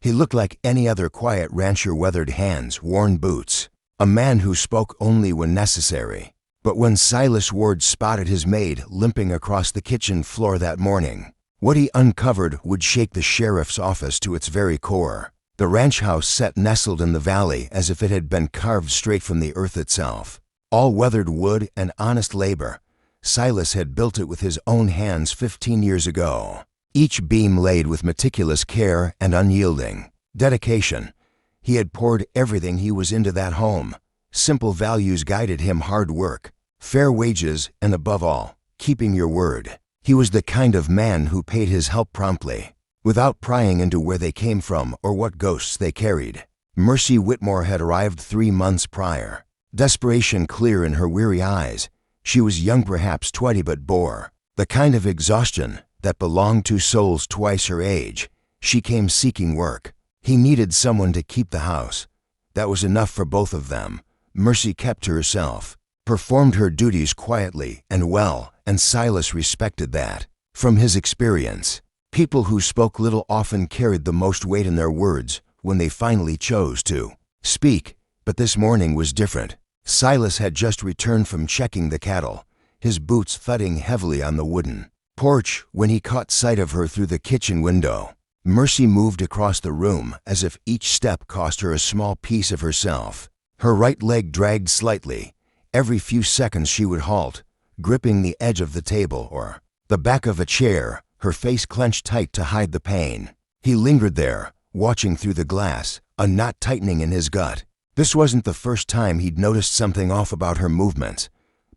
He looked like any other quiet rancher, weathered hands, worn boots. A man who spoke only when necessary. But when Silas Ward spotted his maid limping across the kitchen floor that morning, what he uncovered would shake the sheriff's office to its very core. The ranch house sat nestled in the valley as if it had been carved straight from the earth itself. All weathered wood and honest labor. Silas had built it with his own hands 15 years ago. Each beam laid with meticulous care and unyielding dedication. He had poured everything he was into that home. Simple values guided him: hard work, fair wages, and above all, keeping your word. He was the kind of man who paid his help promptly, without prying into where they came from or what ghosts they carried. Mercy Whitmore had arrived 3 months prior, desperation clear in her weary eyes. She was young, perhaps 20, but bore the kind of exhaustion that belonged to souls twice her age. She came seeking work. He needed someone to keep the house. That was enough for both of them. Mercy kept to herself, performed her duties quietly and well, and Silas respected that. From his experience, people who spoke little often carried the most weight in their words when they finally chose to speak. But this morning was different. Silas had just returned from checking the cattle, his boots thudding heavily on the wooden porch when he caught sight of her through the kitchen window. Mercy moved across the room as if each step cost her a small piece of herself. Her right leg dragged slightly. Every few seconds she would halt, gripping the edge of the table or the back of a chair, her face clenched tight to hide the pain. He lingered there, watching through the glass, a knot tightening in his gut. This wasn't the first time he'd noticed something off about her movements,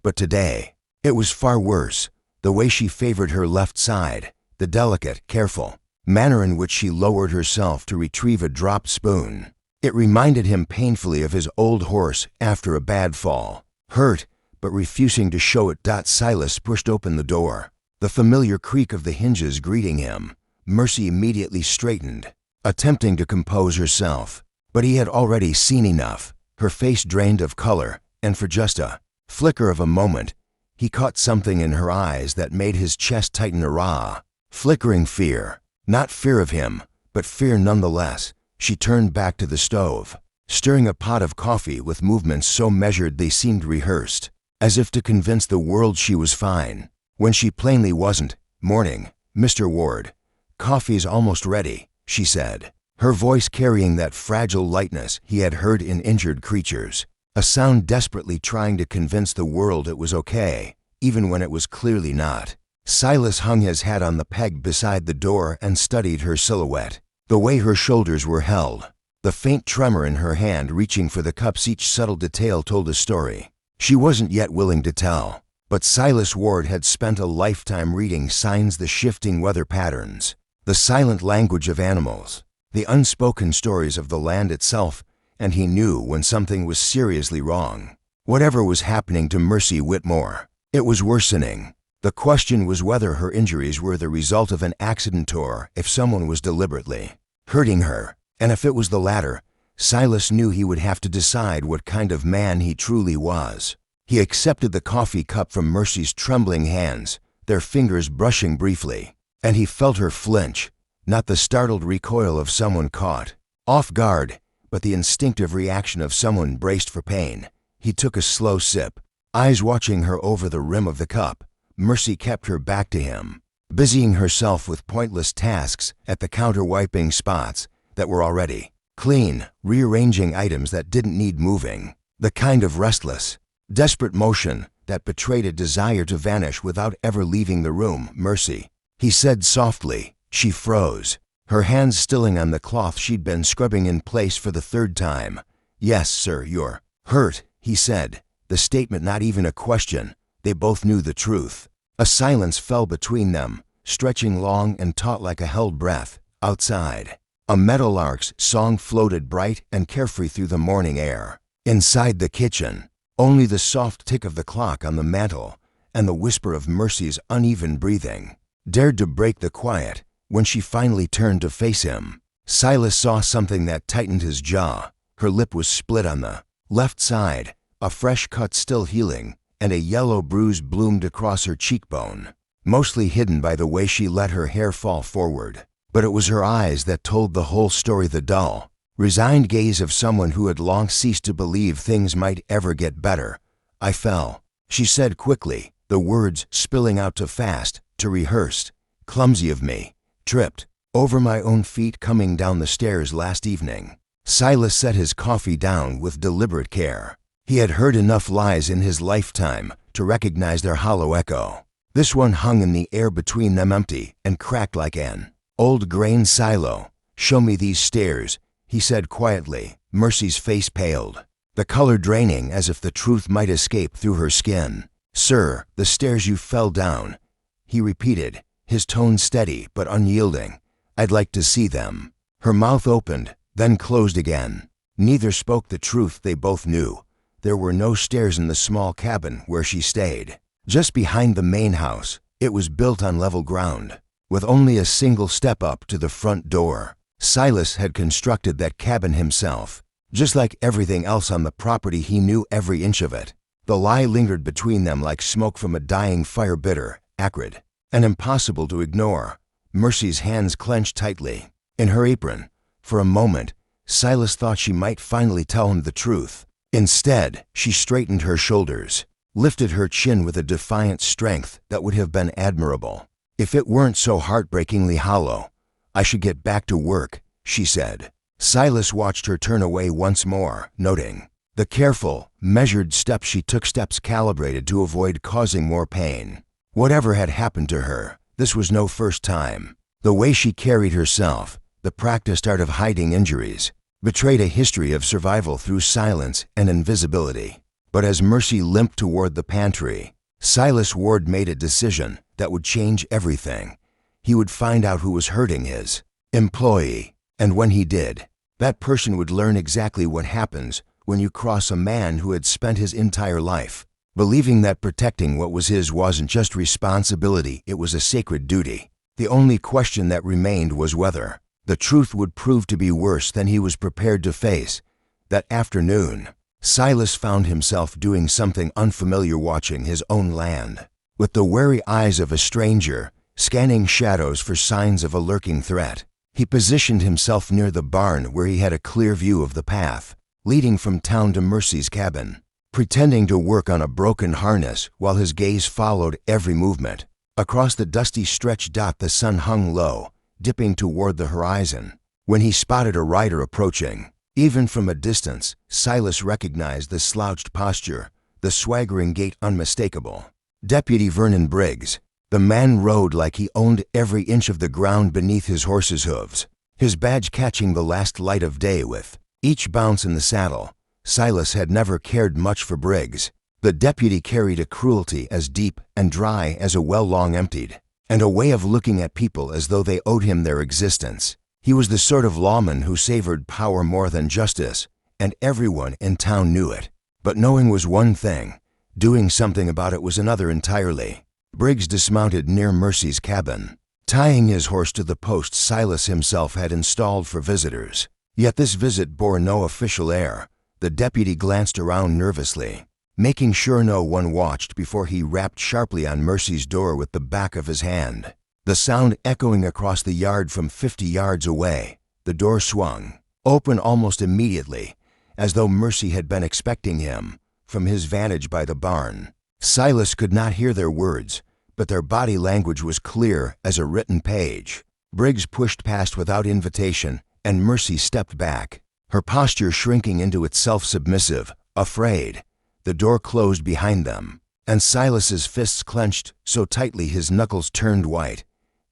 but today, it was far worse. The way she favored her left side, the delicate, careful manner in which she lowered herself to retrieve a dropped spoon. It reminded him painfully of his old horse after a bad fall. Hurt, but refusing to show it. Silas pushed open the door, the familiar creak of the hinges greeting him. Mercy immediately straightened, attempting to compose herself. But he had already seen enough. Her face drained of color, and for just a flicker of a moment, he caught something in her eyes that made his chest tighten. A raw, flickering fear. Not fear of him, but fear nonetheless. She turned back to the stove, stirring a pot of coffee with movements so measured they seemed rehearsed, as if to convince the world she was fine, when she plainly wasn't. "Morning, Mr. Ward. Coffee's almost ready," she said, her voice carrying that fragile lightness he had heard in injured creatures, a sound desperately trying to convince the world it was okay, even when it was clearly not. Silas hung his hat on the peg beside the door and studied her silhouette. The way her shoulders were held, the faint tremor in her hand reaching for the cups, each subtle detail told a story she wasn't yet willing to tell. But Silas Ward had spent a lifetime reading signs, the shifting weather patterns, the silent language of animals, the unspoken stories of the land itself, and he knew when something was seriously wrong. Whatever was happening to Mercy Whitmore, it was worsening. The question was whether her injuries were the result of an accident or if someone was deliberately hurting her. And if it was the latter, Silas knew he would have to decide what kind of man he truly was. He accepted the coffee cup from Mercy's trembling hands, their fingers brushing briefly, and he felt her flinch, not the startled recoil of someone caught off guard, but the instinctive reaction of someone braced for pain. He took a slow sip, eyes watching her over the rim of the cup. Mercy kept her back to him, busying herself with pointless tasks at the counter, wiping spots that were already clean, rearranging items that didn't need moving, the kind of restless, desperate motion that betrayed a desire to vanish without ever leaving the room. "Mercy," he said softly. She froze, her hands stilling on the cloth she'd been scrubbing in place for the 3rd time. "Yes, sir, you're hurt," he said, the statement not even a question. They both knew the truth. A silence fell between them, stretching long and taut like a held breath. Outside, a meadowlark's song floated bright and carefree through the morning air. Inside the kitchen, only the soft tick of the clock on the mantel and the whisper of Mercy's uneven breathing dared to break the quiet. When she finally turned to face him, Silas saw something that tightened his jaw. Her lip was split on the left side, a fresh cut still healing, and a yellow bruise bloomed across her cheekbone, mostly hidden by the way she let her hair fall forward. but it was her eyes that told the whole story, the dull, resigned gaze of someone who had long ceased to believe things might ever get better. "I fell," she said quickly, the words spilling out too fast, too rehearsed. "Clumsy of me. Tripped over my own feet coming down the stairs last evening." Silas set his coffee down with deliberate care. He had heard enough lies in his lifetime to recognize their hollow echo. This one hung in the air between them, empty and cracked like an old grain silo. "Show me these stairs," he said quietly. Mercy's face paled, the color draining as if the truth might escape through her skin. "Sir, the stairs you fell down," he repeated, his tone steady but unyielding. "I'd like to see them." Her mouth opened, then closed again. Neither spoke the truth. They both knew. There were no stairs in the small cabin where she stayed. Just behind the main house, it was built on level ground, with only a single step up to the front door. Silas had constructed that cabin himself. Just like everything else on the property, he knew every inch of it. The lie lingered between them like smoke from a dying fire, bitter, acrid, and impossible to ignore. Mercy's hands clenched tightly in her apron. For a moment, Silas thought she might finally tell him the truth. Instead, she straightened her shoulders, lifted her chin with a defiant strength that would have been admirable if it weren't so heartbreakingly hollow. "I should get back to work," she said. Silas watched her turn away once more, noting the careful, measured steps she took, steps calibrated to avoid causing more pain. Whatever had happened to her, this was no first time. The way she carried herself, the practiced art of hiding injuries, betrayed a history of survival through silence and invisibility. But as Mercy limped toward the pantry, Silas Ward made a decision that would change everything. He would find out who was hurting his employee, and when he did, that person would learn exactly what happens when you cross a man who had spent his entire life believing that protecting what was his wasn't just responsibility, it was a sacred duty. The only question that remained was whether the truth would prove to be worse than he was prepared to face. That afternoon, Silas found himself doing something unfamiliar, watching his own land with the wary eyes of a stranger, scanning shadows for signs of a lurking threat. He positioned himself near the barn where he had a clear view of the path leading from town to Mercy's cabin, pretending to work on a broken harness while his gaze followed every movement. Across the dusty stretch, the sun hung low, dipping toward the horizon. When he spotted a rider approaching, even from a distance, Silas recognized the slouched posture, the swaggering gait unmistakable. Deputy Vernon Briggs. The man rode like he owned every inch of the ground beneath his horse's hooves, his badge catching the last light of day with each bounce in the saddle. Silas had never cared much for Briggs. The deputy carried a cruelty as deep and dry as a well long emptied, and a way of looking at people as though they owed him their existence. He was the sort of lawman who savored power more than justice, and everyone in town knew it. But knowing was one thing, doing something about it was another entirely. Briggs dismounted near Mercy's cabin, tying his horse to the post Silas himself had installed for visitors. Yet this visit bore no official air. The deputy glanced around nervously, making sure no one watched before he rapped sharply on Mercy's door with the back of his hand. The sound echoing across the yard from 50 yards away, the door swung open almost immediately, as though Mercy had been expecting him. From his vantage by the barn, Silas could not hear their words, but their body language was clear as a written page. Briggs pushed past without invitation, and Mercy stepped back, her posture shrinking into itself, submissive, afraid. The door closed behind them, and Silas's fists clenched so tightly his knuckles turned white.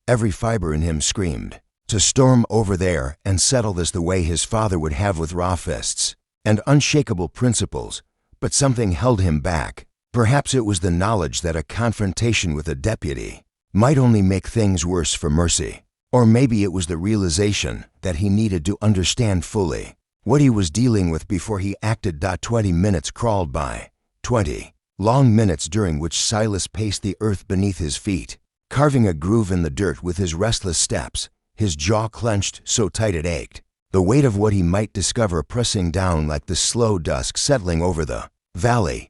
Every fiber in him screamed to storm over there and settle this the way his father would have, with raw fists and unshakable principles. But something held him back. Perhaps it was the knowledge that a confrontation with a deputy might only make things worse for Mercy. Or maybe it was the realization that he needed to understand fully what he was dealing with before he acted. 20 minutes crawled by, 20 long minutes during which Silas paced the earth beneath his feet, carving a groove in the dirt with his restless steps, his jaw clenched so tight it ached, the weight of what he might discover pressing down like the slow dusk settling over the valley.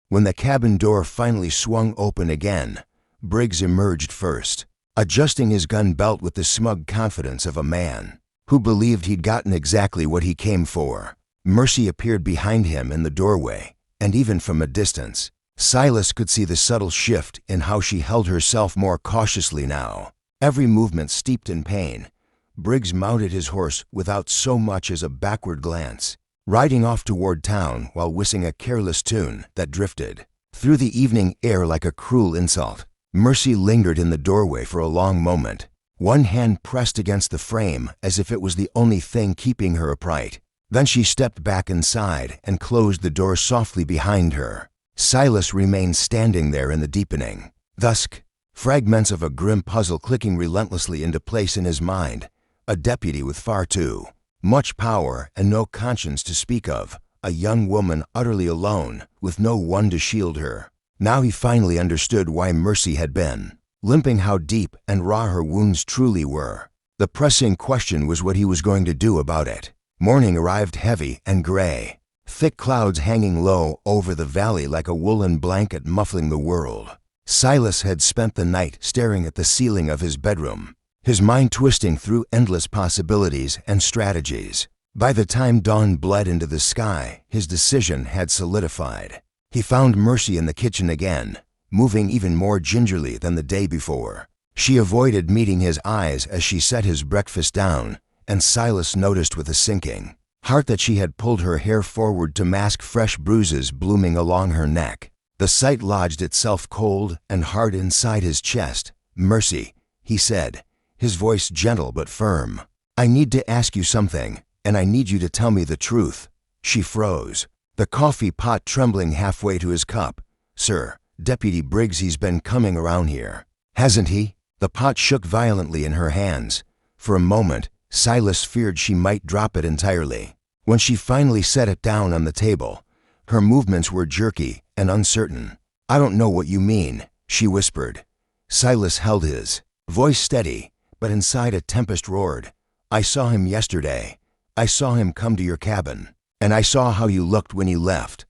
When the cabin door finally swung open again, Briggs emerged first. adjusting his gun belt with the smug confidence of a man who believed he'd gotten exactly what he came for. Mercy appeared behind him in the doorway, and even from a distance, Silas could see the subtle shift in how she held herself more cautiously now. Every movement steeped in pain. Briggs mounted his horse without so much as a backward glance, riding off toward town while whistling a careless tune that drifted through the evening air like a cruel insult. Mercy lingered in the doorway for a long moment, one hand pressed against the frame as if it was the only thing keeping her upright. Then she stepped back inside and closed the door softly behind her. Silas remained standing there in the deepening dusk, fragments of a grim puzzle clicking relentlessly into place in his mind. A deputy with far too much power and no conscience to speak of, a young woman utterly alone, with no one to shield her. Now he finally understood why Mercy had been limping, how deep and raw her wounds truly were. The pressing question was what he was going to do about it. Morning arrived heavy and gray, thick clouds hanging low over the valley like a woolen blanket muffling the world. Silas had spent the night staring at the ceiling of his bedroom, his mind twisting through endless possibilities and strategies. By the time dawn bled into the sky, his decision had solidified. He found Mercy in the kitchen again, moving even more gingerly than the day before. She avoided meeting his eyes as she set his breakfast down, and Silas noticed with a sinking heart that she had pulled her hair forward to mask fresh bruises blooming along her neck. The sight lodged itself cold and hard inside his chest. "Mercy," he said, his voice gentle but firm. "I need to ask you something, and I need you to tell me the truth." She froze, the coffee pot trembling halfway to his cup. "Sir, Deputy Briggs, he's been coming around here, hasn't he?" The pot shook violently in her hands. For a moment, Silas feared she might drop it entirely. When she finally set it down on the table, her movements were jerky and uncertain. "I don't know what you mean," she whispered. Silas held his voice steady, but inside a tempest roared. "I saw him yesterday. I saw him come to your cabin, and I saw how you looked when you left.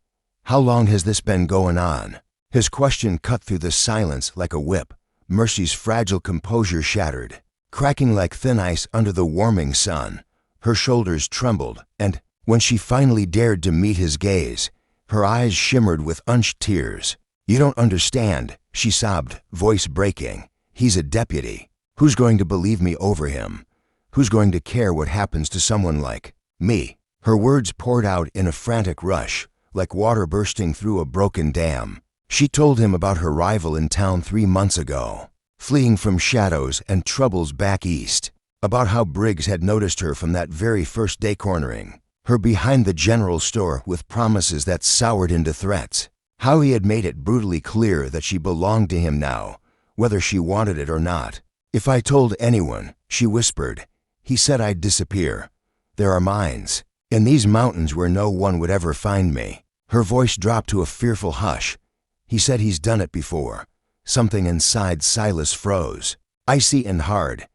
How long has this been going on?" His question cut through the silence like a whip. Mercy's fragile composure shattered, cracking like thin ice under the warming sun. Her shoulders trembled, and when she finally dared to meet his gaze, her eyes shimmered with unshed tears. "You don't understand," she sobbed, voice breaking. "He's a deputy. Who's going to believe me over him? Who's going to care what happens to someone like me?" Her words poured out in a frantic rush, like water bursting through a broken dam. She told him about her rival in town 3 months ago, fleeing from shadows and troubles back east, about how Briggs had noticed her from that very first day cornering her behind the general store with promises that soured into threats, how he had made it brutally clear that she belonged to him now, whether she wanted it or not. "If I told anyone," she whispered, "he said I'd disappear. There are mines in these mountains where no one would ever find me." Her voice dropped to a fearful hush. "He said he's done it before." Something inside Silas froze, icy and hard.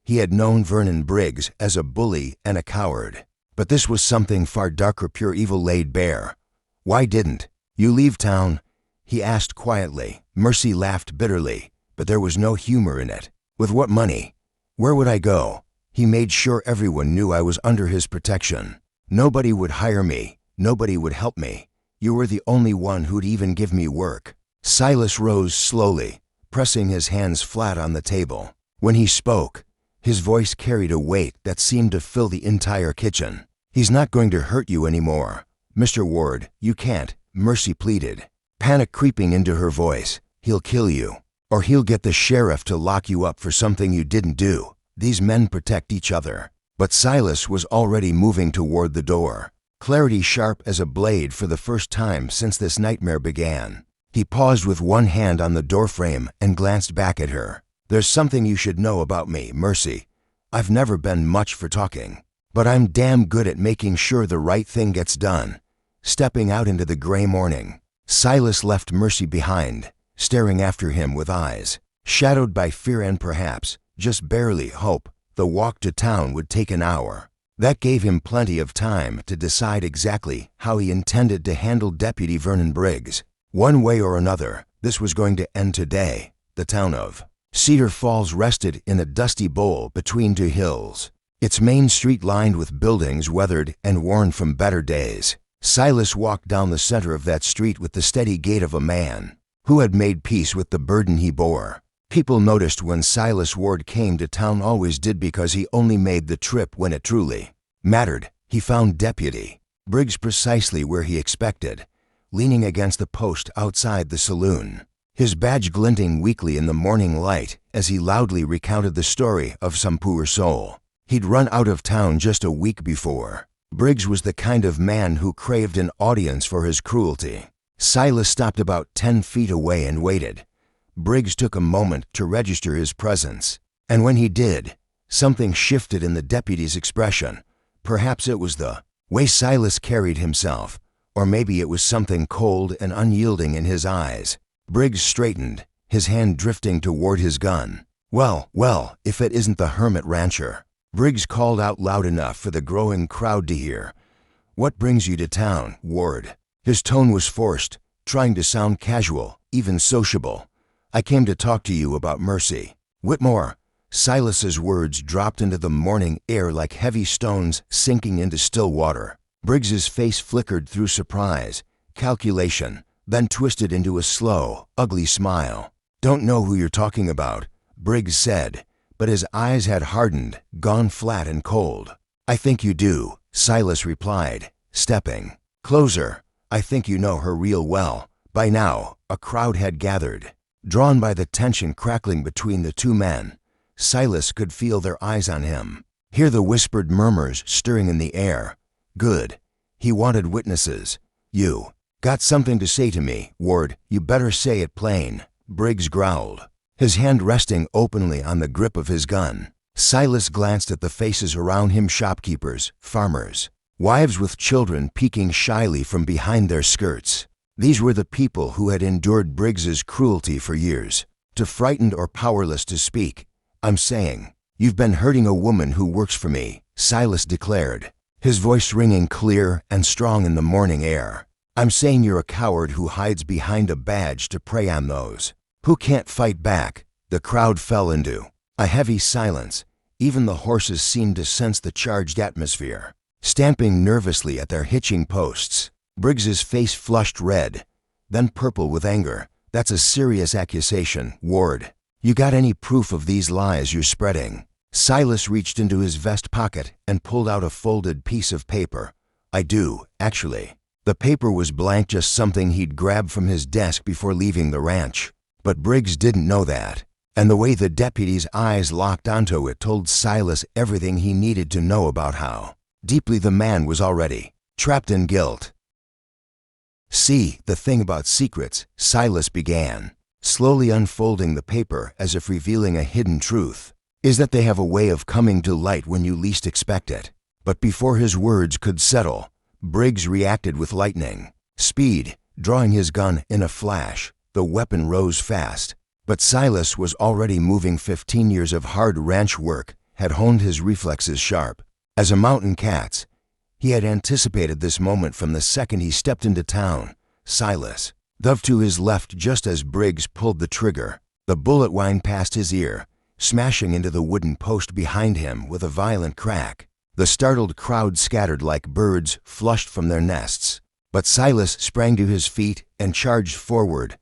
He had known Vernon Briggs as a bully and a coward, but this was something far darker, pure evil laid bare. "Why didn't you leave town?" he asked quietly. Mercy laughed bitterly, but there was no humor in it. "With what money? Where would I go? He made sure everyone knew I was under his protection. Nobody would hire me. Nobody would help me. You were the only one who'd even give me work." Silas rose slowly, pressing his hands flat on the table. When he spoke, his voice carried a weight that seemed to fill the entire kitchen. "He's not going to hurt you anymore, Mr. Ward. You can't," Mercy pleaded, panic creeping into her voice. "He'll kill you, or he'll get the sheriff to lock you up for something you didn't do. These men protect each other." But Silas was already moving toward the door, clarity sharp as a blade for the first time since this nightmare began. He paused with one hand on the doorframe and glanced back at her. "There's something you should know about me, Mercy. I've never been much for talking, but I'm damn good at making sure the right thing gets done." Stepping out into the gray morning, Silas left Mercy behind, staring after him with eyes shadowed by fear and perhaps, just barely, hope. The walk to town would take an hour. That gave him plenty of time to decide exactly how he intended to handle Deputy Vernon Briggs. One way or another, this was going to end today. The town of Cedar Falls rested in a dusty bowl between two hills, its main street lined with buildings weathered and worn from better days. Silas walked down the center of that street with the steady gait of a man who had made peace with the burden he bore. People noticed when Silas Ward came to town, always did, because he only made the trip when it truly mattered. He found Deputy Briggs precisely where he expected, leaning against the post outside the saloon, his badge glinting weakly in the morning light as he loudly recounted the story of some poor soul he'd run out of town just a week before. Briggs was the kind of man who craved an audience for his cruelty. Silas stopped about 10 feet away and waited. Briggs took a moment to register his presence, and when he did, something shifted in the deputy's expression. Perhaps it was the way Silas carried himself, or maybe it was something cold and unyielding in his eyes. Briggs straightened, his hand drifting toward his gun. Well, if it isn't the hermit rancher," Briggs called out loud enough for the growing crowd to hear. "What brings you to town, Ward?" His tone was forced, trying to sound casual, even sociable. "I came to talk to you about Mercy Whitmore." Silas's words dropped into the morning air like heavy stones sinking into still water. Briggs's face flickered through surprise, calculation, then twisted into a slow, ugly smile. "Don't know who you're talking about," Briggs said, but his eyes had hardened, gone flat and cold. "I think you do," Silas replied, stepping closer. "I think you know her real well." By now, a crowd had gathered. Drawn by the tension crackling between the two men, Silas could feel their eyes on him, hear the whispered murmurs stirring in the air. Good. He wanted witnesses. "You got something to say to me, Ward. You better say it plain," Briggs growled, his hand resting openly on the grip of his gun. Silas glanced at the faces around him, shopkeepers, farmers, wives with children peeking shyly from behind their skirts. These were the people who had endured Briggs's cruelty for years, too frightened or powerless to speak. "I'm saying, you've been hurting a woman who works for me," Silas declared, his voice ringing clear and strong in the morning air. "I'm saying you're a coward who hides behind a badge to prey on those who can't fight back." The crowd fell into a heavy silence. Even the horses seemed to sense the charged atmosphere, stamping nervously at their hitching posts. Briggs's face flushed red, then purple with anger. "That's a serious accusation, Ward. You got any proof of these lies you're spreading?" Silas reached into his vest pocket and pulled out a folded piece of paper. "I do, actually." The paper was blank, just something he'd grabbed from his desk before leaving the ranch. But Briggs didn't know that, and the way the deputy's eyes locked onto it told Silas everything he needed to know about how deeply the man was already trapped in guilt. "See, the thing about secrets," Silas began, slowly unfolding the paper as if revealing a hidden truth, "is that they have a way of coming to light when you least expect it." But before his words could settle, Briggs reacted with lightning speed, drawing his gun in a flash. The weapon rose fast, but Silas was already moving. 15 years of hard ranch work had honed his reflexes sharp as a mountain cat's. He had anticipated this moment from the second he stepped into town. Silas dove to his left just as Briggs pulled the trigger. The bullet whined past his ear, smashing into the wooden post behind him with a violent crack. The startled crowd scattered like birds flushed from their nests. But Silas sprang to his feet and charged forward.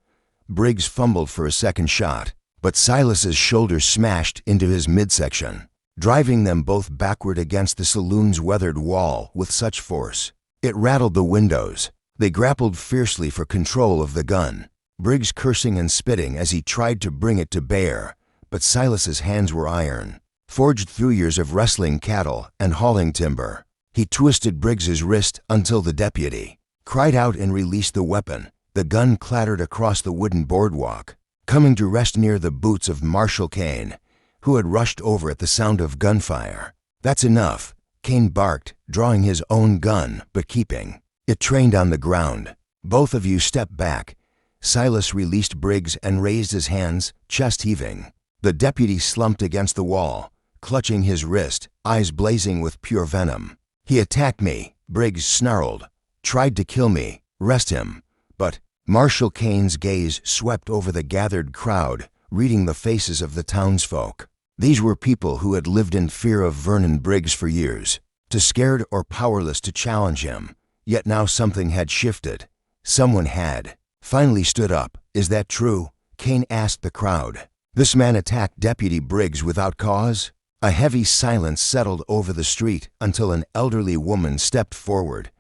Briggs fumbled for a second shot, but Silas's shoulder smashed into his midsection, driving them both backward against the saloon's weathered wall with such force it rattled the windows. They grappled fiercely for control of the gun, Briggs cursing and spitting as he tried to bring it to bear. But Silas's hands were iron, forged through years of wrestling cattle and hauling timber. He twisted Briggs's wrist until the deputy cried out and released the weapon. The gun clattered across the wooden boardwalk, coming to rest near the boots of Marshal Kane, who had rushed over at the sound of gunfire. "That's enough," Kane barked, drawing his own gun but keeping it trained on the ground. "Both of you step back." Silas released Briggs and raised his hands, chest heaving. The deputy slumped against the wall, clutching his wrist, eyes blazing with pure venom. "He attacked me," Briggs snarled. "Tried to kill me. Arrest him." But Marshal Kane's gaze swept over the gathered crowd, reading the faces of the townsfolk. These were people who had lived in fear of Vernon Briggs for years, too scared or powerless to challenge him. Yet now something had shifted. Someone had finally stood up. "Is that true?" Kane asked the crowd. "This man attacked Deputy Briggs without cause?" A heavy silence settled over the street until an elderly woman stepped forward.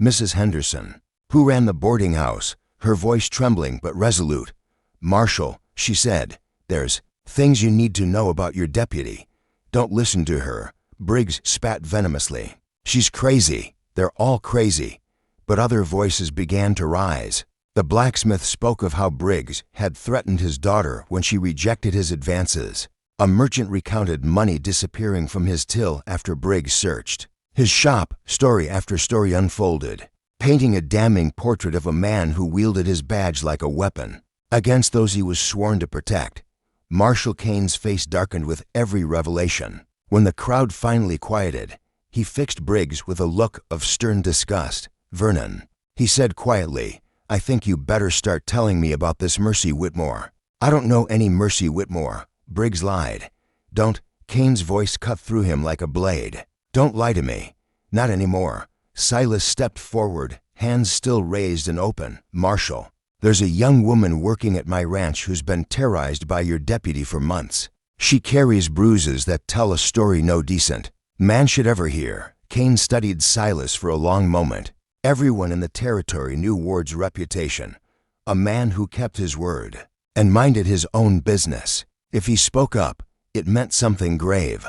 Mrs. Henderson, who ran the boarding house, her voice trembling but resolute. "Marshal," she said, "there's things you need to know about your deputy. Don't listen to her." Briggs spat venomously. "She's crazy. They're all crazy." But other voices began to rise. The blacksmith spoke of how Briggs had threatened his daughter when she rejected his advances. A merchant recounted money disappearing from his till after Briggs searched his shop. Story after story unfolded, painting a damning portrait of a man who wielded his badge like a weapon against those he was sworn to protect. Marshal Kane's face darkened with every revelation. When the crowd finally quieted, he fixed Briggs with a look of stern disgust. "Vernon," he said quietly, "I think you better start telling me about this Mercy Whitmore." "I don't know any Mercy Whitmore," Briggs lied. "Don't," Kane's voice cut through him like a blade. "Don't lie to me. Not anymore." Silas stepped forward, hands still raised and open. "Marshal, there's a young woman working at my ranch who's been terrorized by your deputy for months. She carries bruises that tell a story no decent man should ever hear." Kane studied Silas for a long moment. Everyone in the territory knew Ward's reputation. A man who kept his word and minded his own business. If he spoke up, it meant something grave.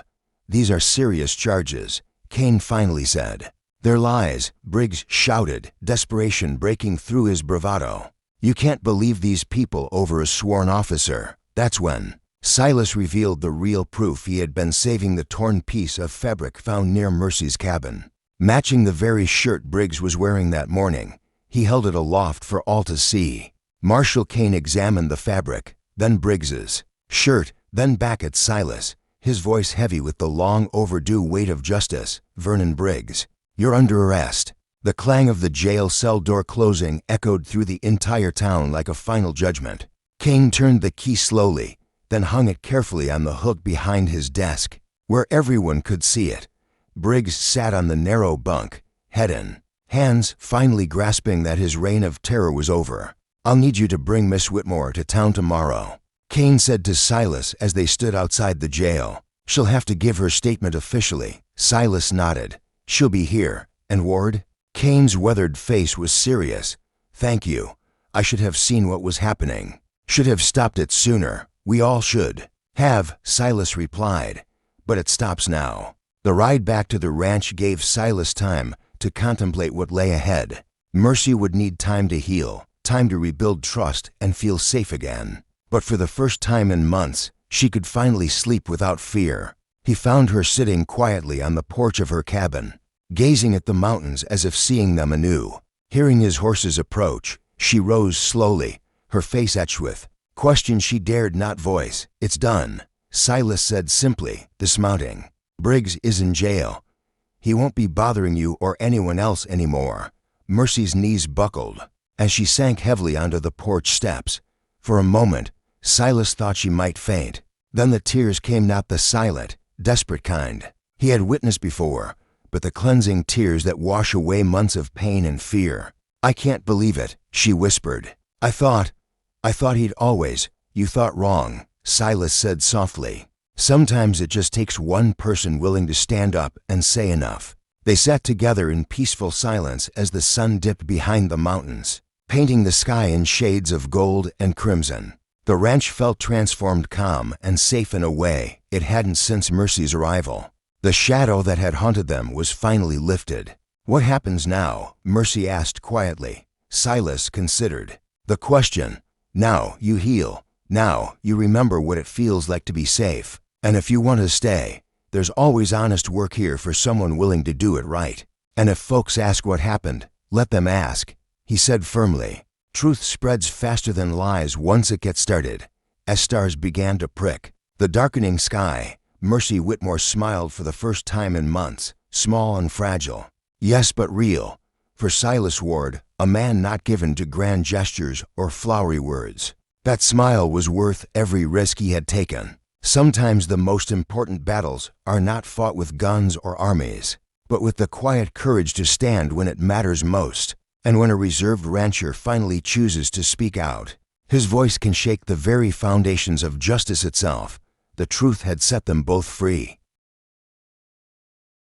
"These are serious charges," Kane finally said. "They're lies," Briggs shouted, desperation breaking through his bravado. "You can't believe these people over a sworn officer." That's when Silas revealed the real proof. He had been saving the torn piece of fabric found near Mercy's cabin, matching the very shirt Briggs was wearing that morning. He held it aloft for all to see. Marshal Kane examined the fabric, then Briggs's shirt, then back at Silas, his voice heavy with the long overdue weight of justice. "Vernon Briggs, you're under arrest." The clang of the jail cell door closing echoed through the entire town like a final judgment. Kane turned the key slowly, then hung it carefully on the hook behind his desk, where everyone could see it. Briggs sat on the narrow bunk, head in hands, finally grasping that his reign of terror was over. "I'll need you to bring Miss Whitmore to town tomorrow," Kane said to Silas as they stood outside the jail. "She'll have to give her statement officially." Silas nodded. "She'll be here. And Ward?" Kane's weathered face was serious. "Thank you. I should have seen what was happening. Should have stopped it sooner. We all should have," Silas replied. "But it stops now." The ride back to the ranch gave Silas time to contemplate what lay ahead. Mercy would need time to heal, time to rebuild trust and feel safe again. But for the first time in months, she could finally sleep without fear. He found her sitting quietly on the porch of her cabin, gazing at the mountains as if seeing them anew. Hearing his horses approach, she rose slowly, her face etched with question she dared not voice. "It's done," Silas said simply, dismounting. "Briggs is in jail. He won't be bothering you or anyone else anymore." Mercy's knees buckled as she sank heavily onto the porch steps. For a moment, Silas thought she might faint. Then the tears came, not the silent, desperate kind he had witnessed before, but the cleansing tears that wash away months of pain and fear. "I can't believe it," she whispered. I thought he'd always." "You thought wrong," Silas said softly. "Sometimes it just takes one person willing to stand up and say enough." They sat together in peaceful silence as the sun dipped behind the mountains, painting the sky in shades of gold and crimson. The ranch felt transformed, calm, and safe in a way it hadn't since Mercy's arrival. The shadow that had haunted them was finally lifted. "What happens now?" Mercy asked quietly. Silas considered the question. "Now you heal. Now you remember what it feels like to be safe. And if you want to stay, there's always honest work here for someone willing to do it right. And if folks ask what happened, let them ask," he said firmly. "Truth spreads faster than lies once it gets started." As stars began to prick the darkening sky, Mercy Whitmore smiled for the first time in months, small and fragile. Yes, but real. For Silas Ward, a man not given to grand gestures or flowery words. That smile was worth every risk he had taken. Sometimes the most important battles are not fought with guns or armies, but with the quiet courage to stand when it matters most. And when a reserved rancher finally chooses to speak out, his voice can shake the very foundations of justice itself. The truth had set them both free.